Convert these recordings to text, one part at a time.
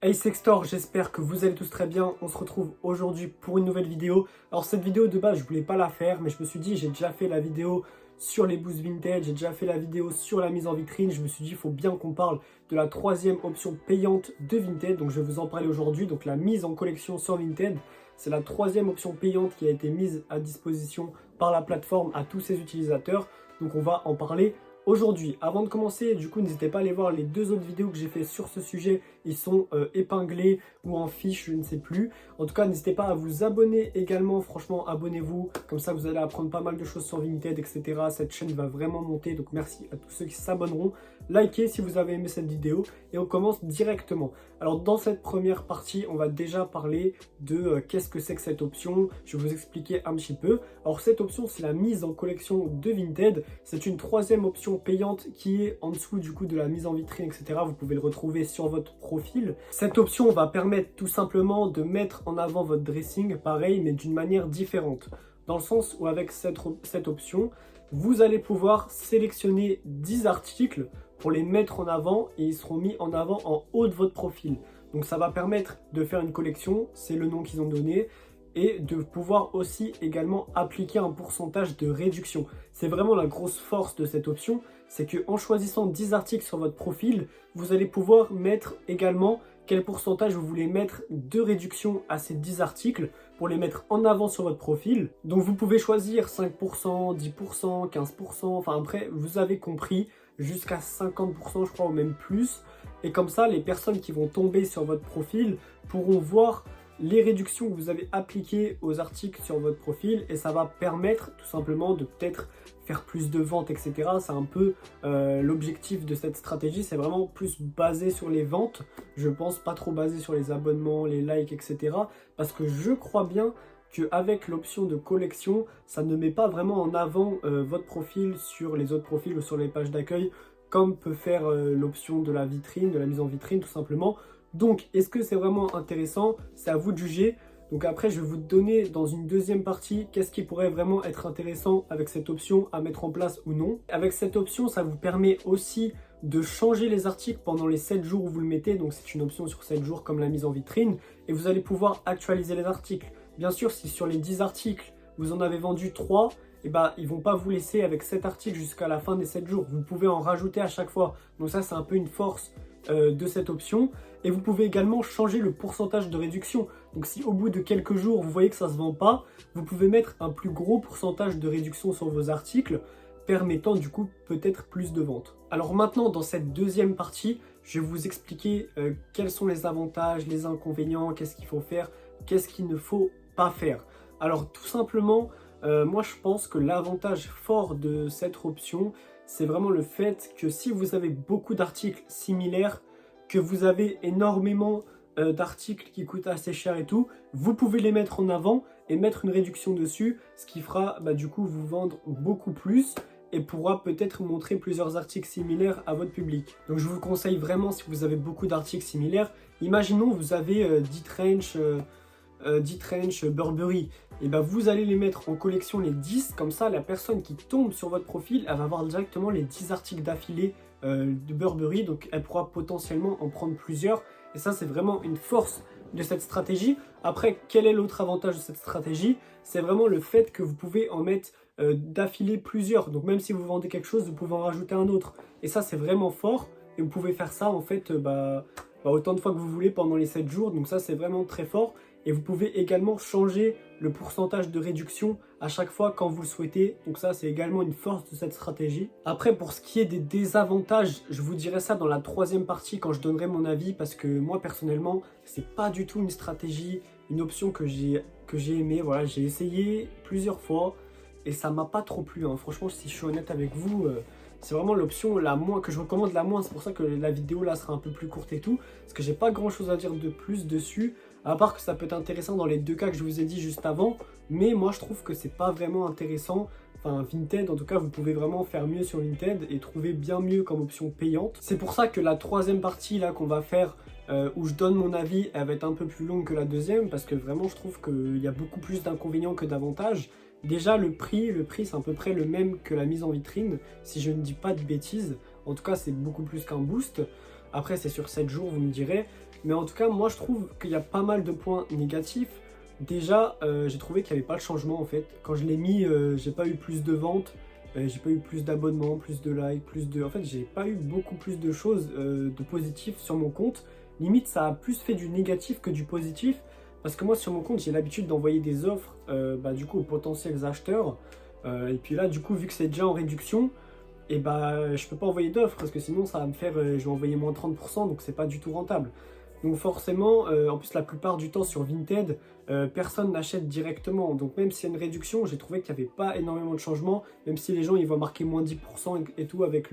Hey Sextor, j'espère que vous allez tous très bien. On se retrouve aujourd'hui pour une nouvelle vidéo. Alors cette vidéo de base, je voulais pas la faire, mais je me suis dit, j'ai déjà fait la vidéo sur les boosts vintage, j'ai déjà fait la vidéo sur la mise en vitrine. Je me suis dit, il faut bien qu'on parle de la troisième option payante de Vinted. Donc je vais vous en parler aujourd'hui. Donc la mise en collection sur Vinted, c'est la troisième option payante qui a été mise à disposition par la plateforme à tous ses utilisateurs. Donc on va en parler aujourd'hui. Avant de commencer, du coup, n'hésitez pas à aller voir les deux autres vidéos que j'ai fait sur ce sujet. Ils sont épinglés ou en fiche, je ne sais plus. En tout cas, n'hésitez pas à vous abonner également. Franchement, abonnez-vous. Comme ça, vous allez apprendre pas mal de choses sur Vinted, etc. Cette chaîne va vraiment monter. Donc, merci à tous ceux qui s'abonneront. Likez si vous avez aimé cette vidéo. Et on commence directement. Alors, dans cette première partie, on va déjà parler de qu'est-ce que c'est que cette option. Je vais vous expliquer un petit peu. Alors, cette option, c'est la mise en collection de Vinted. C'est une troisième option payante qui est en dessous du coup de la mise en vitrine, etc. Vous pouvez le retrouver sur votre profil. Cette option va permettre tout simplement de mettre en avant votre dressing, pareil, mais d'une manière différente. Dans le sens où avec cette option, vous allez pouvoir sélectionner 10 articles pour les mettre en avant et ils seront mis en avant en haut de votre profil. Donc ça va permettre de faire une collection, c'est le nom qu'ils ont donné, et de pouvoir aussi également appliquer un pourcentage de réduction. C'est vraiment la grosse force de cette option, c'est qu'en choisissant 10 articles sur votre profil, vous allez pouvoir mettre également quel pourcentage vous voulez mettre de réduction à ces 10 articles pour les mettre en avant sur votre profil. Donc vous pouvez choisir 5%, 10%, 15%, enfin après vous avez compris, jusqu'à 50% je crois ou même plus. Et comme ça, les personnes qui vont tomber sur votre profil pourront voir les réductions que vous avez appliquées aux articles sur votre profil et ça va permettre tout simplement de peut-être faire plus de ventes, etc. C'est un peu l'objectif de cette stratégie, c'est vraiment plus basé sur les ventes, je pense, pas trop basé sur les abonnements, les likes, etc. Parce que je crois bien qu'avec l'option de collection, ça ne met pas vraiment en avant votre profil sur les autres profils ou sur les pages d'accueil, comme peut faire l'option de la vitrine, de la mise en vitrine tout simplement. Donc, est-ce que c'est vraiment intéressant? C'est à vous de juger. Donc après, je vais vous donner dans une deuxième partie qu'est-ce qui pourrait vraiment être intéressant avec cette option à mettre en place ou non. Avec cette option, ça vous permet aussi de changer les articles pendant les 7 jours où vous le mettez. Donc c'est une option sur 7 jours comme la mise en vitrine. Et vous allez pouvoir actualiser les articles. Bien sûr, si sur les 10 articles, vous en avez vendu 3, eh ben, ils ne vont pas vous laisser avec 7 articles jusqu'à la fin des 7 jours. Vous pouvez en rajouter à chaque fois. Donc ça, c'est un peu une force de cette option. Et vous pouvez également changer le pourcentage de réduction. Donc si au bout de quelques jours, vous voyez que ça ne se vend pas, vous pouvez mettre un plus gros pourcentage de réduction sur vos articles, permettant du coup peut-être plus de ventes. Alors maintenant, dans cette deuxième partie, je vais vous expliquer quels sont les avantages, les inconvénients, qu'est-ce qu'il faut faire, qu'est-ce qu'il ne faut pas faire. Alors tout simplement, moi je pense que l'avantage fort de cette option, c'est vraiment le fait que si vous avez beaucoup d'articles similaires, que vous avez énormément d'articles qui coûtent assez cher et tout, vous pouvez les mettre en avant et mettre une réduction dessus, ce qui fera du coup vous vendre beaucoup plus et pourra peut-être montrer plusieurs articles similaires à votre public. Donc je vous conseille vraiment, si vous avez beaucoup d'articles similaires, imaginons vous avez 10 trench Burberry, et vous allez les mettre en collection les 10, comme ça la personne qui tombe sur votre profil, elle va voir directement les 10 articles d'affilée de Burberry, donc elle pourra potentiellement en prendre plusieurs, et ça c'est vraiment une force de cette stratégie. Après, quel est l'autre avantage de cette stratégie? C'est vraiment le fait que vous pouvez en mettre d'affilée plusieurs, donc même si vous vendez quelque chose, vous pouvez en rajouter un autre, et ça c'est vraiment fort, et vous pouvez faire ça en fait autant de fois que vous voulez pendant les 7 jours, donc ça c'est vraiment très fort. Et vous pouvez également changer le pourcentage de réduction à chaque fois quand vous le souhaitez. Donc ça, c'est également une force de cette stratégie. Après, pour ce qui est des désavantages, je vous dirai ça dans la troisième partie quand je donnerai mon avis. Parce que moi, personnellement, c'est pas du tout une stratégie, une option que j'ai aimée. Voilà, j'ai essayé plusieurs fois et ça m'a pas trop plu. Hein. Franchement, si je suis honnête avec vous, c'est vraiment l'option la moins que je recommande la moins. C'est pour ça que la vidéo là sera un peu plus courte et tout. Parce que j'ai pas grand chose à dire de plus dessus. À part que ça peut être intéressant dans les deux cas que je vous ai dit juste avant, mais moi je trouve que c'est pas vraiment intéressant. Enfin, Vinted, en tout cas, vous pouvez vraiment faire mieux sur Vinted et trouver bien mieux comme option payante. C'est pour ça que la troisième partie là qu'on va faire, où je donne mon avis, elle va être un peu plus longue que la deuxième, parce que vraiment je trouve qu'il y a beaucoup plus d'inconvénients que d'avantages. Déjà le prix c'est à peu près le même que la mise en vitrine, si je ne dis pas de bêtises. En tout cas, c'est beaucoup plus qu'un boost. Après, c'est sur 7 jours, vous me direz. Mais en tout cas, moi je trouve qu'il y a pas mal de points négatifs. Déjà, j'ai trouvé qu'il n'y avait pas de changement en fait. Quand je l'ai mis, j'ai pas eu plus de ventes, j'ai pas eu plus d'abonnements, plus de likes, plus de... En fait, j'ai pas eu beaucoup plus de choses de positif sur mon compte. Limite, ça a plus fait du négatif que du positif. Parce que moi, sur mon compte, j'ai l'habitude d'envoyer des offres du coup, aux potentiels acheteurs. Et puis là, du coup, vu que c'est déjà en réduction, et bah, je peux pas envoyer d'offres parce que sinon, ça va me faire... je vais envoyer moins 30%, donc c'est pas du tout rentable. Donc forcément, en plus la plupart du temps sur Vinted, personne n'achète directement. Donc même s'il y a une réduction, j'ai trouvé qu'il n'y avait pas énormément de changements. Même si les gens ils voient marquer moins 10% et tout avec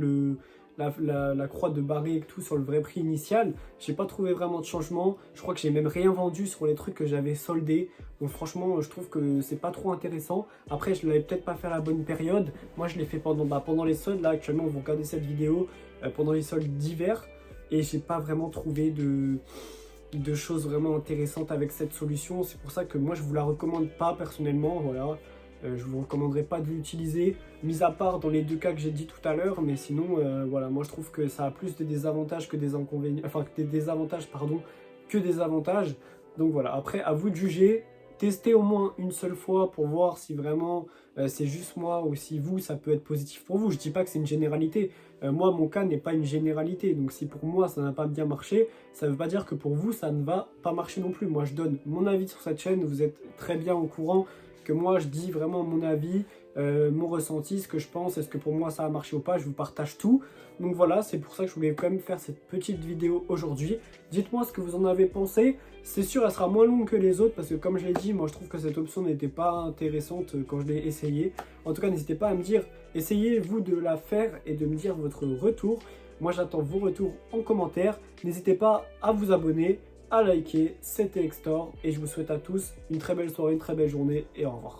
la croix de barré et tout sur le vrai prix initial, j'ai pas trouvé vraiment de changement. Je crois que j'ai même rien vendu sur les trucs que j'avais soldés. Donc franchement, je trouve que c'est pas trop intéressant. Après, je l'avais peut-être pas fait à la bonne période. Moi, je l'ai fait pendant les soldes. Là, actuellement, vous regardez cette vidéo pendant les soldes d'hiver. Et j'ai pas vraiment trouvé de choses vraiment intéressantes avec cette solution. C'est pour ça que moi je vous la recommande pas personnellement. Voilà. Je vous recommanderais pas de l'utiliser, mis à part dans les deux cas que j'ai dit tout à l'heure. Mais sinon, voilà, moi je trouve que ça a plus de désavantages que des inconvénients, enfin des désavantages pardon, que des avantages. Donc voilà, après à vous de juger. Testez au moins une seule fois pour voir si vraiment c'est juste moi ou si vous, ça peut être positif pour vous. Je dis pas que c'est une généralité. Moi, mon cas n'est pas une généralité. Donc si pour moi, ça n'a pas bien marché, ça ne veut pas dire que pour vous, ça ne va pas marcher non plus. Moi, je donne mon avis sur cette chaîne. Vous êtes très bien au courant que moi, je dis vraiment mon avis, mon ressenti, ce que je pense, est-ce que pour moi, ça a marché ou pas. Je vous partage tout. Donc voilà, c'est pour ça que je voulais quand même faire cette petite vidéo aujourd'hui. Dites-moi ce que vous en avez pensé. C'est sûr, elle sera moins longue que les autres parce que comme je l'ai dit, moi je trouve que cette option n'était pas intéressante quand je l'ai essayée. En tout cas, n'hésitez pas à me dire, essayez-vous de la faire et de me dire votre retour. Moi j'attends vos retours en commentaire. N'hésitez pas à vous abonner, à liker, c'était Extor et je vous souhaite à tous une très belle soirée, une très belle journée et au revoir.